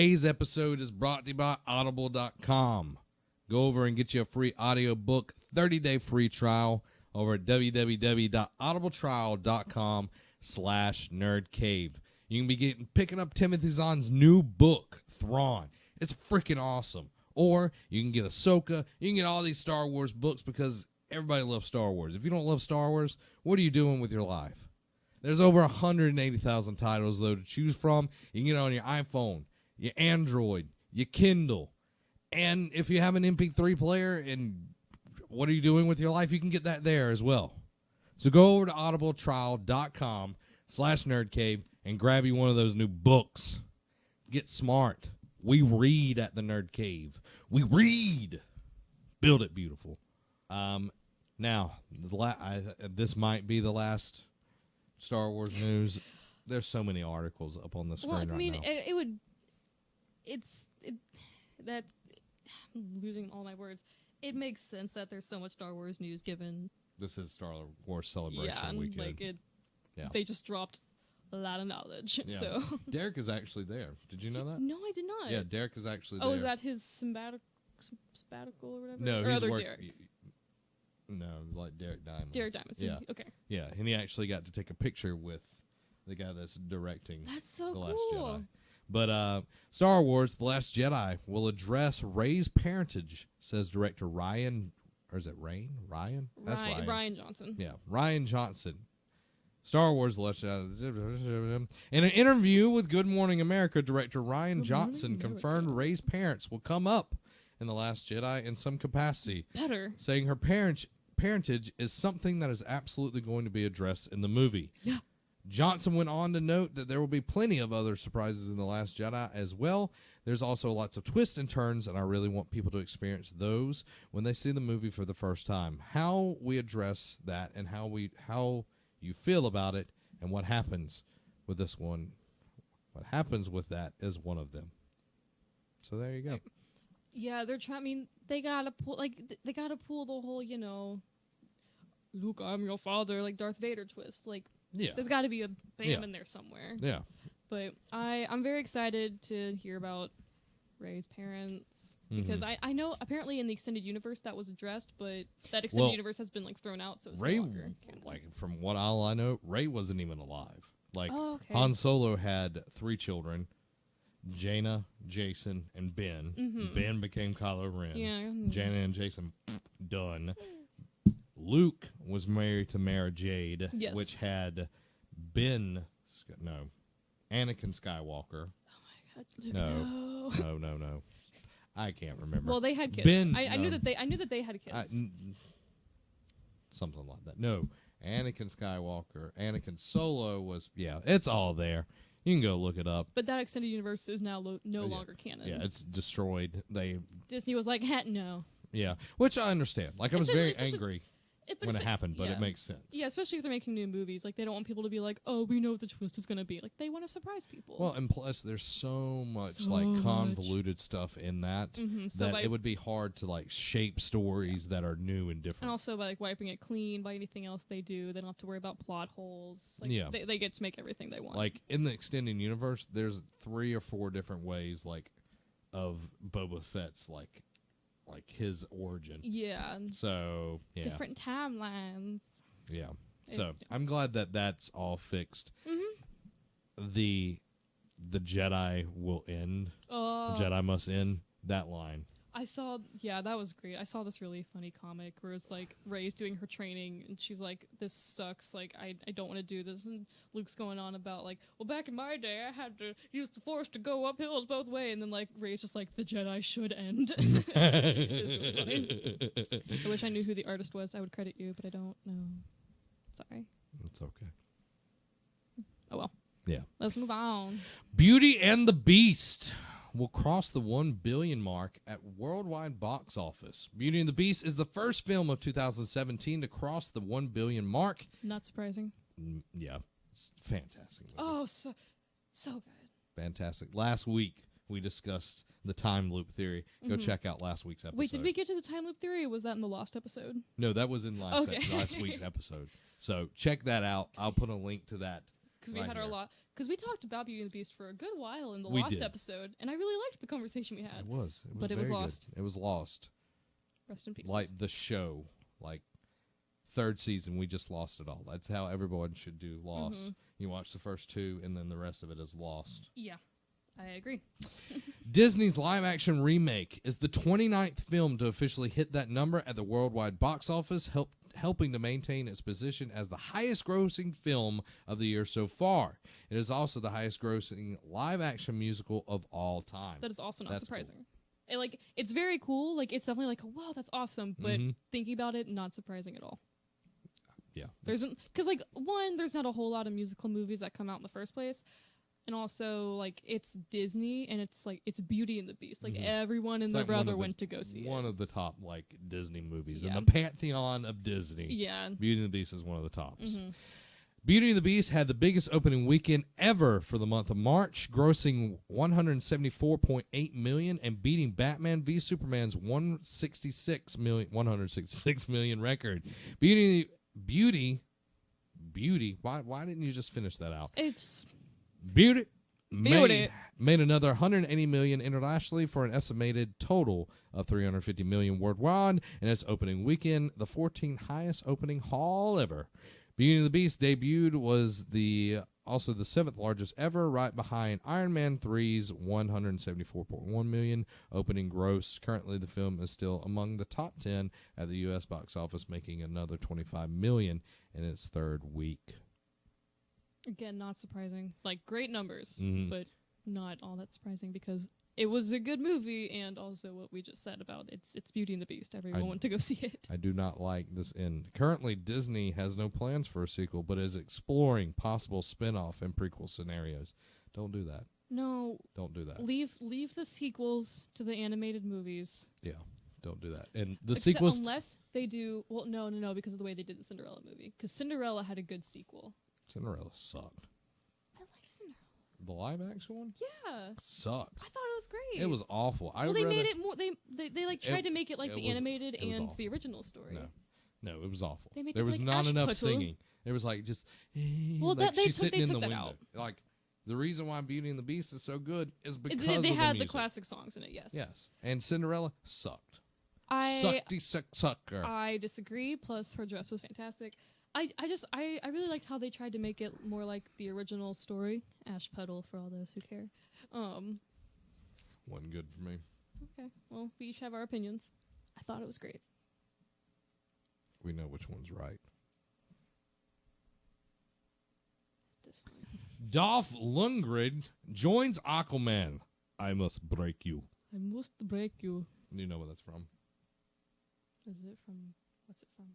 Today's episode is brought to you by Audible.com. Go over and get you a free audiobook 30-day free trial over at www.audibletrial.com/nerdcave. You can be picking up Timothy Zahn's new book, Thrawn. It's freaking awesome. Or you can get Ahsoka. You can get all these Star Wars books because everybody loves Star Wars. If you don't love Star Wars, what are you doing with your life? There's over 180,000 titles, though, to choose from. You can get it on your iPhone, your Android, your Kindle. And if you have an MP3 player and what are you doing with your life, you can get that there as well. So go over to audibletrial.com/nerdcave and grab you one of those new books. Get smart. We read at the Nerd Cave. We read. Build it beautiful. Now, this might be the last Star Wars news. There's so many articles up on the screen right now. I'm losing all my words. It makes sense that there's so much Star Wars news given. This is Star Wars Celebration weekend. They just dropped a lot of knowledge. Yeah. So Derek is actually there. Did you know that? No, I did not. Yeah, Derek is actually there. Oh, is that his sabbatical or whatever? No, or he's Derek? No, like Derek Diamond. Derek Diamond. So okay. Yeah, and he actually got to take a picture with the guy that's directing That's so The cool. Last Jedi. But Star Wars The Last Jedi will address Rey's parentage, says director Ryan, or is it Ryan? That's Ryan. Ryan Johnson. Yeah, Ryan Johnson. Star Wars The Last Jedi. In an interview with Good Morning America, director Ryan Johnson confirmed Rey's parents will come up in The Last Jedi in some capacity. Better. Saying her parentage is something that is absolutely going to be addressed in the movie. Yeah. Johnson went on to note that there will be plenty of other surprises in The Last Jedi as well. There's also lots of twists and turns, and I really want people to experience those when they see the movie for the first time. How we address that and how you feel about it and what happens with this one, what happens with that is one of them. So there you go. Yeah, they're trying. I mean, they gotta pull the whole, Luke, I'm your father, like Darth Vader twist. Like, there's got to be a bam in there somewhere. Yeah. But I'm very excited to hear about Rey's parents because I know apparently in the extended universe that was addressed, but that extended universe has been thrown out, so it's Rey, no longer canon. from what all I know, Rey wasn't even alive. Okay. Han Solo had 3 children. Jaina, Jason, and Ben. Mm-hmm. Ben became Kylo Ren. Yeah. Jaina and Jason, done. Luke was married to Mara Jade, which had Anakin Skywalker. Oh my God, Luke, No. I can't remember. Well, they had kids. I knew that they had kids. Something like that. No, Anakin Skywalker. Anakin Solo was. Yeah, it's all there. You can go look it up. But that extended universe is now no longer canon. Yeah, it's destroyed. Disney was like, no. Yeah, which I understand. I was very angry when it happened, but it makes sense. Yeah, especially if they're making new movies. Like, they don't want people to be like, oh, we know what the twist is going to be. Like, they want to surprise people. Well, and plus, there's so much convoluted stuff in that that it would be hard to shape stories that are new and different. And also by wiping it clean by anything else they do, they don't have to worry about plot holes. They get to make everything they want. In the extended universe, there's 3 or 4 different ways of Boba Fett's his origin. Yeah. So, yeah. Different timelines. Yeah. So, I'm glad that that's all fixed. Mm-hmm. The Jedi will end. The Jedi must end. That line. That was great. I saw this really funny comic where it's Rey's doing her training and she's like, this sucks. I don't want to do this. And Luke's going on about well, back in my day, I had to use the Force to go up hills both ways. And then Rey's just the Jedi should end. It's really funny. I wish I knew who the artist was. I would credit you, but I don't know. Sorry. It's okay. Oh, well. Yeah. Let's move on. Beauty and the Beast will cross the 1 billion mark at worldwide box office. Beauty and the Beast is the first film of 2017 to cross the 1 billion mark. Not surprising. Yeah, it's fantastic movie. Oh, so good. Fantastic. Last week, we discussed the time loop theory. Go check out last week's episode. Wait, did we get to the time loop theory, or was that in the Lost episode? No, that was in last week's episode. So check that out. I'll put a link to that because we Right had our here. lot. Because we talked about Beauty and the Beast for a good while in the We Lost did. episode, and I really liked the conversation we had. It was. But it was very good. lost. It was lost. Rest in peace. Like the show, like third season, we just lost it all. That's how everyone should do Lost. You watch the first 2, and then the rest of it is lost. Yeah, I agree. Disney's live-action remake is the 29th film to officially hit that number at the worldwide box office, helping to maintain its position as the highest-grossing film of the year so far. It is also the highest-grossing live-action musical of all time. That is also not That's surprising. It's very cool. Like, it's definitely like, wow, that's awesome. But thinking about it, not surprising at all. Yeah. Because, like, one, there's not a whole lot of musical movies that come out in the first place. And also, like, it's Disney, and it's, like, it's Beauty and the Beast. Like, everyone and It's their like one brother of the- went to go see One it. of the top, like, Disney movies. Yeah. In the pantheon of Disney. Yeah. Beauty and the Beast is one of the tops. Beauty and the Beast had the biggest opening weekend ever for the month of March, grossing $174.8 million and beating Batman v Superman's $166 million record. Beauty. Why didn't you just finish that out? It's... Beauty. Beauty. Made another $180 million internationally for an estimated total of $350 million worldwide in its opening weekend, the 14th highest opening haul ever. Beauty and the Beast debuted was also the 7th largest ever, right behind Iron Man 3's $174.1 million opening gross. Currently, the film is still among the top 10 at the U.S. box office, making another $25 million in its third week. Again, not surprising. Like, great numbers, Mhm. but not all that surprising because it was a good movie, and also what we just said about it's Beauty and the Beast. Everyone went to go see it. I do not like this end. Currently, Disney has no plans for a sequel, but is exploring possible spin-off and prequel scenarios. Don't do that. No, Don't do that. leave the sequels to the animated movies. Yeah, don't do that. And the Except sequels... unless they do. Well, no, because of the way they did the Cinderella movie. Because Cinderella had a good sequel. Cinderella sucked. I liked Cinderella. The live-action one? Yeah, Sucked. I thought it was great. It was awful. Well, they made it more. They like tried to make it like it the was- animated it was and awful. the original story. No, it was awful. They made There it was like not enough Ashputtel. singing. There was like just... Well, like they she's took- sitting they in took the that window. out. Like, the reason why Beauty and the Beast is so good is because They of the had the music. classic songs in it. Yes. Yes. And Cinderella sucked. I Sucker. I disagree. Plus, her dress was fantastic. I really liked how they tried to make it more like the original story. Ashputtel for all those who care. Wasn't good for me. Okay. Well, we each have our opinions. I thought it was great. We know which one's right. This one. Dolph Lundgren joins Aquaman. I must break you. I must break you. You know what that's from? Is it from? What's it from?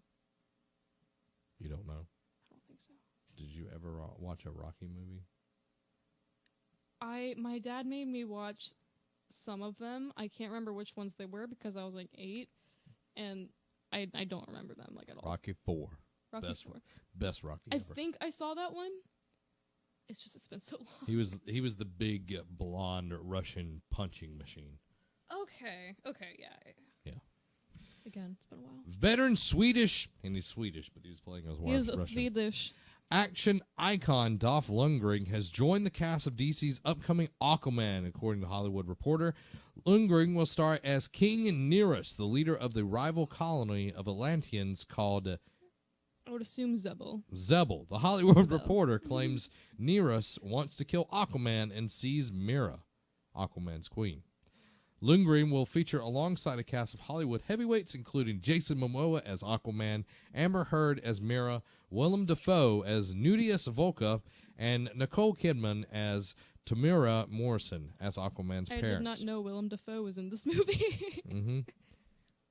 You don't know. I don't think so. Did you ever watch a Rocky movie? My dad made me watch some of them. I can't remember which ones they were because I was like 8, and I don't remember them like at all. Rocky 4. Rocky best, 4. Best Rocky I ever. think I saw that one. It's just it's been so long. He was the big blonde Russian punching machine. Okay, yeah. Yeah. Again, it's been a while. Veteran Swedish, and he's Swedish, but he's playing as He was Russian. Swedish. Action icon Dolph Lundgren has joined the cast of DC's upcoming Aquaman, according to Hollywood Reporter. Lundgren will star as King Nereus, the leader of the rival colony of Atlanteans called I would assume Zebel. Zebel. The Hollywood Zebel. Reporter claims Nereus wants to kill Aquaman and seize Mera, Aquaman's queen. Lundgren will feature alongside a cast of Hollywood heavyweights, including Jason Momoa as Aquaman, Amber Heard as Mera, Willem Dafoe as Nudius Volca, and Nicole Kidman as Tamira Morrison as Aquaman's I parents. did not know Willem Dafoe was in this movie. Mm-hmm.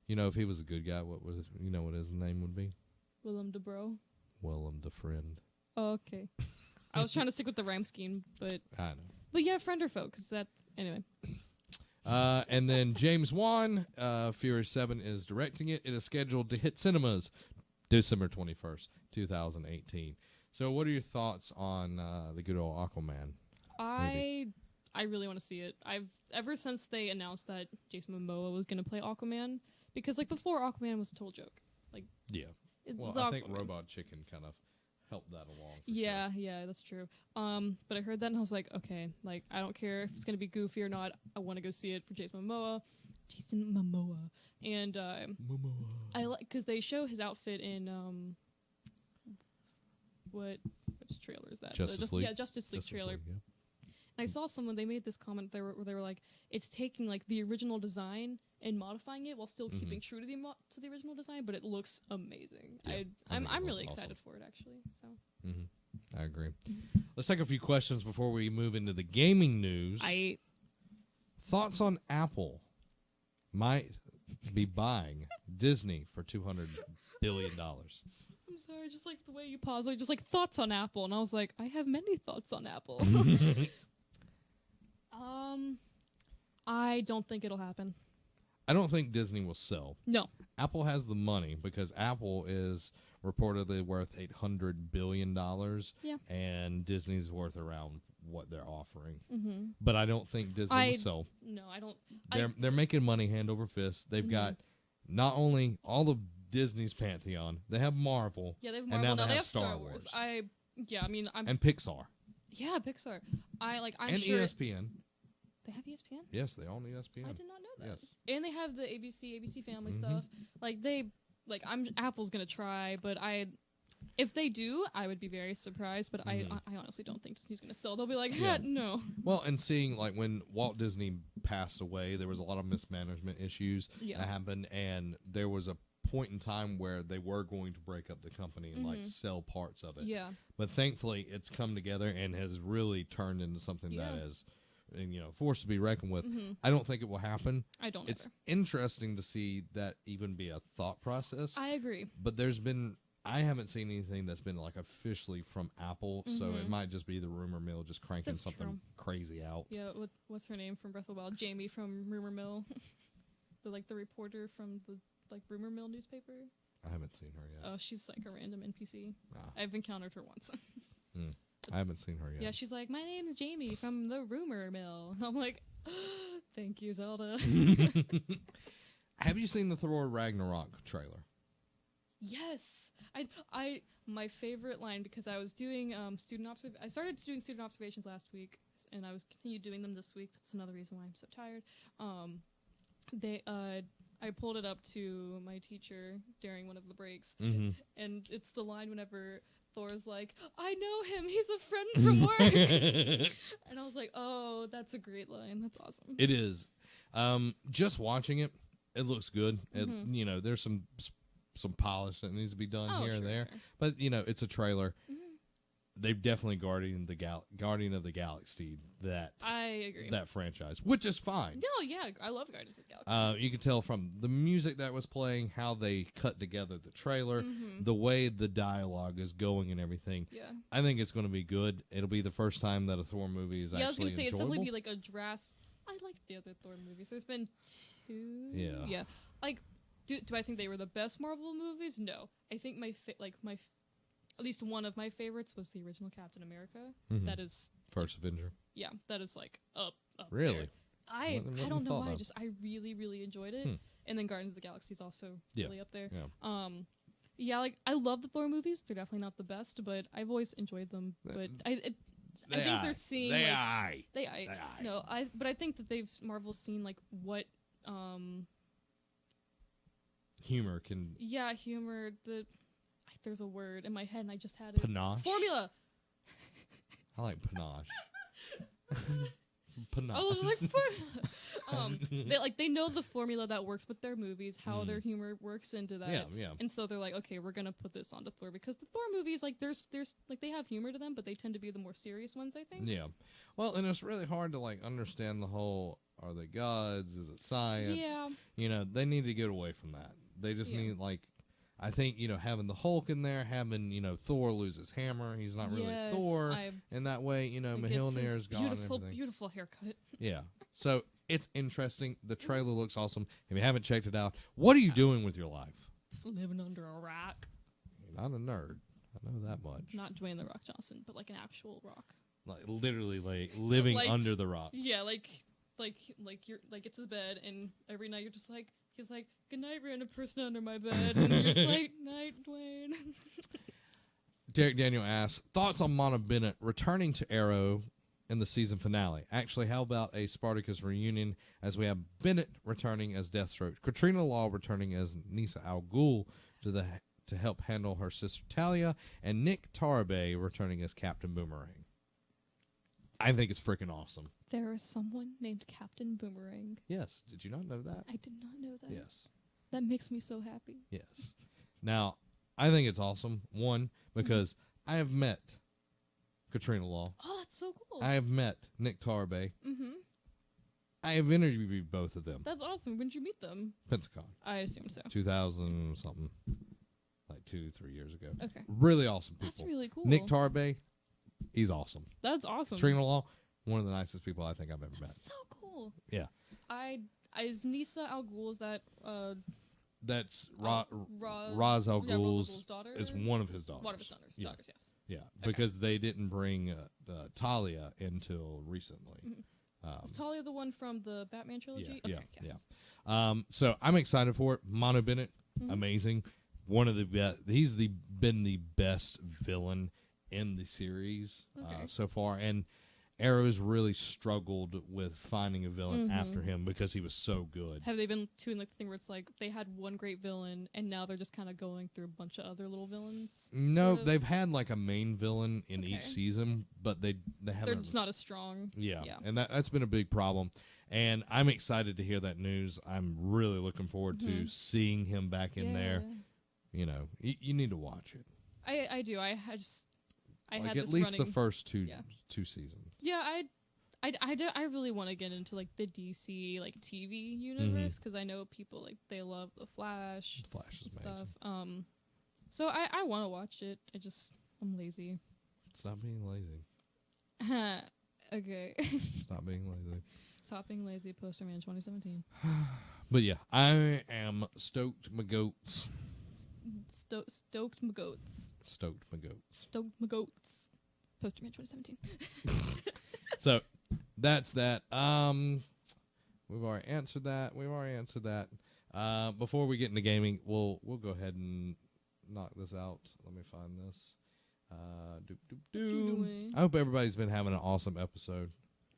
You know, if he was a good guy, what his name would be? Willem Dafoe. Willem Friend. Oh, okay. I was trying to stick with the rhyme scheme, but I know. friend or foe, because that anyway. And then James Wan, Fury 7 is directing it. It is scheduled to hit cinemas December 21st, 2018. So what are your thoughts on the good old Aquaman? I really want to see it. Ever since they announced that Jason Momoa was going to play Aquaman, because like before Aquaman was a total joke. Like Yeah. it's Well, I think Aquaman. Robot Chicken kind of help that along. For Yeah, sure. yeah, that's true. But I heard that and I was like, okay, like I don't care if it's gonna be goofy or not. I want to go see it for Jason Momoa. And I like because they show his outfit in which trailer is that? Justice League. Yeah, Justice League trailer. League, yeah. And I saw someone, they made this comment where they were like, it's taking like the original design and modifying it while still keeping true to the original design, but it looks amazing. Yeah, I'm really excited for it actually. So I agree. Let's take a few questions before we move into the gaming news. Thoughts on Apple might be buying Disney for $200 billion. I'm sorry, just like the way you paused, like just like thoughts on Apple, and I was like, I have many thoughts on Apple. I don't think it'll happen. I don't think Disney will sell. No. Apple has the money because Apple is reportedly worth $800 billion. Yeah. And Disney's worth around what they're offering. But I don't think Disney will sell. No, I don't. They're making money hand over fist. They've got not only all of Disney's pantheon, they have Marvel. Yeah, they have Marvel. And now they have Star Wars. Wars. And Pixar. Yeah, Pixar. I'm and sure ESPN. They have ESPN? Yes, they own ESPN. I did not know that. Yes. And they have the ABC Family stuff. Apple's gonna try, but if they do, I would be very surprised. But I honestly don't think Disney's gonna sell. They'll be like, no. Well, and seeing like when Walt Disney passed away, there was a lot of mismanagement issues that happened, and there was a point in time where they were going to break up the company and like sell parts of it. Yeah. But thankfully, it's come together and has really turned into something that is, forced to be reckoned with. I don't think it will happen. I don't. It's interesting to see that even be a thought process. I agree. But I haven't seen anything that's been like officially from Apple, so it might just be the rumor mill just cranking something crazy out. Yeah. What's her name from Breath of the Wild? Jamie from Rumor Mill, the reporter from the Rumor Mill newspaper. I haven't seen her yet. Oh, she's like a random NPC. I've encountered her once. I haven't seen her yet. Yeah, she's like, my name's Jamie from the Rumor Mill. And I'm like, thank you, Zelda. Have you seen the Thor Ragnarok trailer? Yes. My favorite line, because I was doing I started doing student observations last week, and I was continued doing them this week. That's another reason why I'm so tired. I pulled it up to my teacher during one of the breaks, and it's the line whenever Thor's like, I know him, he's a friend from work. And I was like, oh, that's a great line. That's awesome. It is. Just watching it, it looks good. There's some polish that needs to be done here and there. But, it's a trailer. They've definitely Guardian of the Galaxy I agree. That franchise, which is fine. No, yeah, I love Guardians of the Galaxy. You can tell from the music that was playing, how they cut together the trailer, the way the dialogue is going and everything. Yeah. I think it's going to be good. It'll be the first time that a Thor movie is actually enjoyable. Yeah, I was going to say, it's definitely be like a drastic... I liked the other Thor movies. There's been 2. Yeah. Yeah. Do I think they were the best Marvel movies? No. I think at least one of my favorites was the original Captain America. That is First Avenger. Yeah, that is up really there. I don't know why. I really, really enjoyed it. And then Guardians of the Galaxy is also really up there. Yeah. I love the Thor movies. They're definitely not the best, but I've always enjoyed them. But I think they're seeing but I think that Marvel's seen like what humor can. Yeah, humor. There's a word in my head and I just had it. Panache. Formula. I like panache. Some panache. I was like, formula. They know the formula that works with their movies, how their humor works into that. Yeah. And so they're like, okay, we're gonna put this onto Thor because the Thor movies, there's they have humor to them, but they tend to be the more serious ones, I think. Yeah. Well, and it's really hard to understand the whole. Are they gods? Is it science? Yeah. They need to get away from that. They just need I think, having the Hulk in there, having, Thor lose his hammer. He's not really Thor. In that way, Mjolnir's gone. Beautiful haircut. Yeah. So it's interesting. The trailer looks awesome. If you haven't checked it out, what are you doing with your life? Living under a rock. You're not a nerd. I know that much. Not Dwayne the Rock Johnson, but like an actual rock. Like literally living under the rock. Yeah, like you're it's his bed and every night you're just like he's like, good night, random person under my bed, and you're just like, night, Dwayne. Derek Daniel asks, thoughts on Mono Bennett returning to Arrow in the season finale? Actually, how about a Spartacus reunion as we have Bennett returning as Deathstroke, Katrina Law returning as Nisa Al Ghul to help handle her sister Talia, and Nick Tarabe returning as Captain Boomerang. I think it's freaking awesome. There is someone named Captain Boomerang. Yes. Did you not know that? I did not know that. Yes. That makes me so happy. Yes. Now, I think it's awesome. One, because I have met Katrina Law. Oh, that's so cool. I have met Nick Tarabe. Mm-hmm. I have interviewed both of them. That's awesome. When did you meet them? Pensacon. I assume so. 2000 something. Like 2-3 years ago. Okay. Really awesome people. That's really cool. Nick Tarabe, he's awesome. That's awesome. Katrina Law, one of the nicest people I think I've ever met. That's so cool. Yeah. Is Nisa Al Ghul, is that That's Raz Ra's al yeah, Ra's al Ghul's. Ghul's daughter? It's one of his daughters. One of his daughters. Yeah. Daughters, yes. Yeah, Okay. because they didn't bring Talia until recently. Is Talia the one from the Batman trilogy? Yeah, Okay, yeah, yes. yeah. So I'm excited for it. Mono Bennett, amazing. One of the best. He's been the best villain in the series so far, and Arrow's really struggled with finding a villain after him because he was so good. Have they been doing like the thing where it's like they had one great villain and now they're just kind of going through a bunch of other little villains? No, sort of? they've had like a main villain in each Okay. season, but they haven't. They're just not as strong. Yeah, Yeah. and that's been a big problem. And I'm excited to hear that news. I'm really looking forward to seeing him back in there. You know, you need to watch it. I do. I Like had at this least running. the first two seasons. Yeah, I really want to get into like the DC like TV universe because I know people like they love the Flash. The Flash is stuff. amazing. So I want to watch it. I'm lazy. Stop being lazy. Okay. Stop being lazy. Stop being lazy. Posterman 2017. But yeah, I am stoked my goats. Stoked my goats. Stoked my goats. Stoked my goats. Posterman 2017. So that's that. We've already answered that. Before we get into gaming, we'll go ahead and knock this out. Let me find this. What you doing? I hope everybody's been having an awesome episode.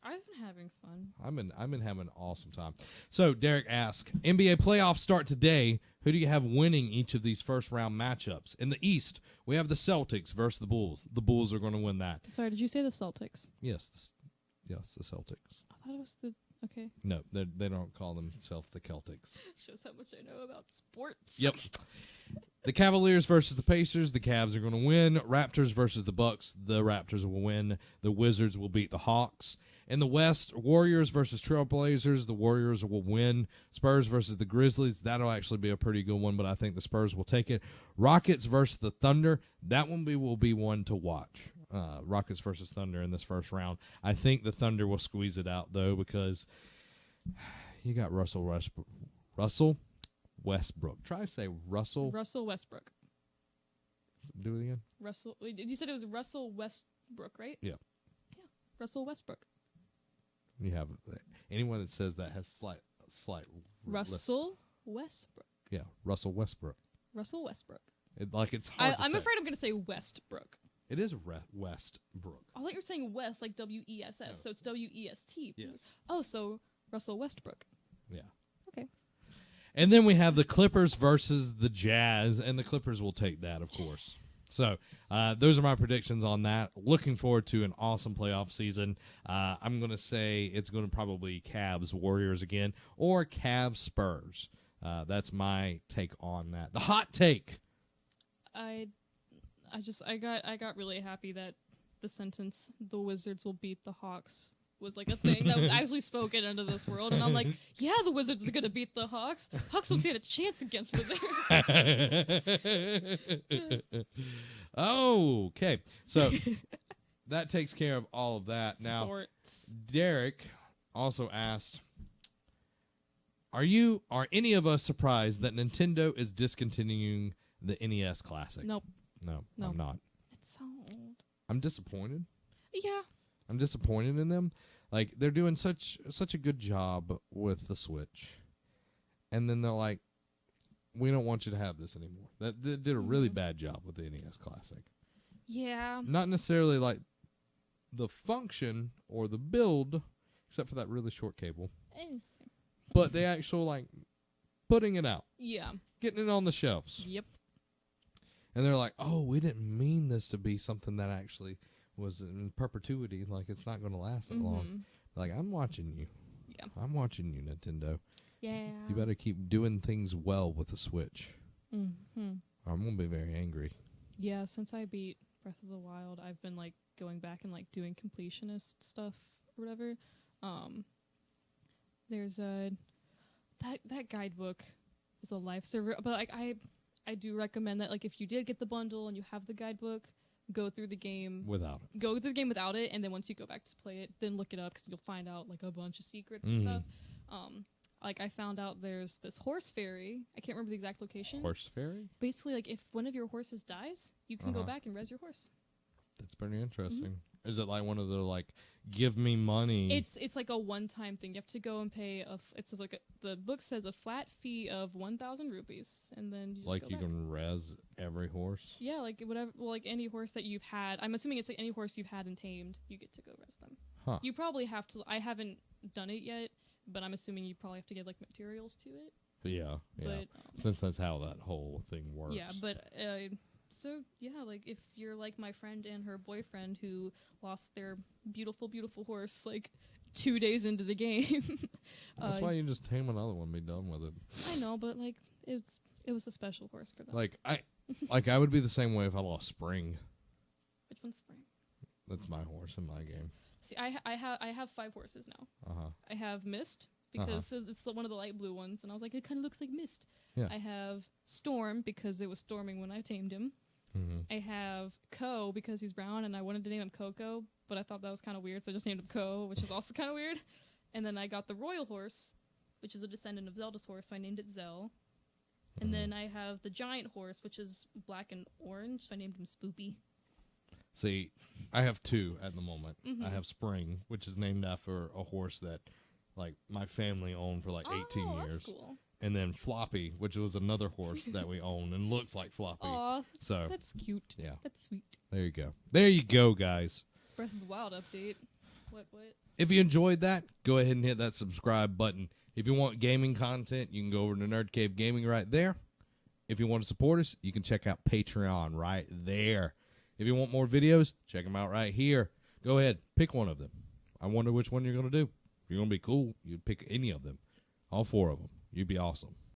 I've been having fun. I've been having an awesome time. So Derek asks, NBA playoffs start today. Who do you have winning each of these first round matchups? In the East, we have the Celtics versus the Bulls. The Bulls are going to win that. Sorry, did you say the Celtics? Yes, the Celtics. I thought it was the okay. No, they don't call themselves the Celtics. Shows how much I know about sports. Yep. The Cavaliers versus the Pacers. The Cavs are going to win. Raptors versus the Bucks. The Raptors will win. The Wizards will beat the Hawks. In the West, Warriors versus Trailblazers. The Warriors will win. Spurs versus the Grizzlies. That'll actually be a pretty good one, but I think the Spurs will take it. Rockets versus the Thunder. That one will be one to watch. Rockets versus Thunder in this first round. I think the Thunder will squeeze it out, though, because you got Russell Westbrook. Try to say Russell. Russell Westbrook. Do it again. Russell. Wait, you said it was Russell Westbrook, right? Yeah. Yeah. Russell Westbrook. You have anyone that says that has slight. Russell Westbrook. Yeah, Russell Westbrook. Russell Westbrook. It's hard. I'm afraid I'm going to say Westbrook. It is Westbrook. I thought you were saying West, like WESS, so it's WEST. Yes. Oh, so Russell Westbrook. Yeah. Okay. And then we have the Clippers versus the Jazz, and the Clippers will take that, of course. So those are my predictions on that. Looking forward to an awesome playoff season. I'm going to say it's going to probably Cavs Warriors again, or Cavs Spurs. That's my take on that. The hot take. I got really happy that the sentence "the Wizards will beat the Hawks" was like a thing that was actually spoken into this world, and I'm like, yeah, the Wizards are gonna beat the Hawks. Hawks don't stand a chance against Wizards. Okay, so that takes care of all of that. Now, Sports. Derek also asked, Are any of us surprised that Nintendo is discontinuing the NES Classic? Nope. No, No. I'm not. It's so old. I'm disappointed. Yeah. I'm disappointed in them. Like, they're doing such a good job with the Switch. And then they're like, we don't want you to have this anymore. They did a really bad job with the NES Classic. Yeah. Not necessarily like the function or the build, except for that really short cable, but the actual like putting it out, Yeah. getting it on the shelves. Yep. And they're like, oh, we didn't mean this to be something that actually was in perpetuity. Like, it's not going to last that long. Like, I'm watching you. Yeah. I'm watching you, Nintendo. Yeah. You better keep doing things well with the Switch. Mm-hmm. Or I'm going to be very angry. Yeah, since I beat Breath of the Wild, I've been like going back and like doing completionist stuff or whatever. There's that guidebook is a lifesaver, but like I do recommend that like if you did get the bundle and you have the guidebook, go through the game Without it. Go through the game without it, and then once you go back to play it, then look it up because you'll find out like a bunch of secrets and stuff. Like I found out there's this horse ferry. I can't remember the exact location. Horse fairy? Basically, like if one of your horses dies, you can go back and res your horse. That's pretty interesting. Is it like one of the like, give me money? It's like a one-time thing. You have to go and pay it says like the book says a flat fee of 1,000 rupees, and then you just like go you back. can res every horse? Yeah, like whatever. Well, like any horse that you've had. I'm assuming it's like any horse you've had and tamed. You get to go res them. Huh. You probably have to. I haven't done it yet, but I'm assuming you probably have to give like materials to it. Yeah. But since that's how that whole thing works. yeah, but so yeah, like if you're like my friend and her boyfriend who lost their beautiful, beautiful horse like 2 days into the game. That's why you just tame another one and be done with it. I know, but like it was a special horse for them. Like I would be the same way if I lost Spring. Which one's Spring? That's my horse in my game. See, I have 5 horses now. I have Mist because it's one of the light blue ones, and I was like, it kind of looks like Mist. Yeah. I have Storm because it was storming when I tamed him. I have Co because he's brown, and I wanted to name him Coco, but I thought that was kind of weird, so I just named him Co, which is also kind of weird. And then I got the Royal Horse, which is a descendant of Zelda's horse, so I named it Zell. And then I have the Giant Horse, which is black and orange, so I named him Spoopy. See, I have 2 at the moment. I have Spring, which is named after a horse that like my family owned for like 18 years. That's cool. And then Floppy, which was another horse that we own and looks like Floppy. Aw, so that's cute. Yeah. That's sweet. There you go. There you go, guys. Breath of the Wild update. What? If you enjoyed that, go ahead and hit that subscribe button. If you want gaming content, you can go over to Nerd Cave Gaming right there. If you want to support us, you can check out Patreon right there. If you want more videos, check them out right here. Go ahead, pick one of them. I wonder which one you're going to do. If you're going to be cool, you'd pick any of them. All 4 of them. You'd be awesome.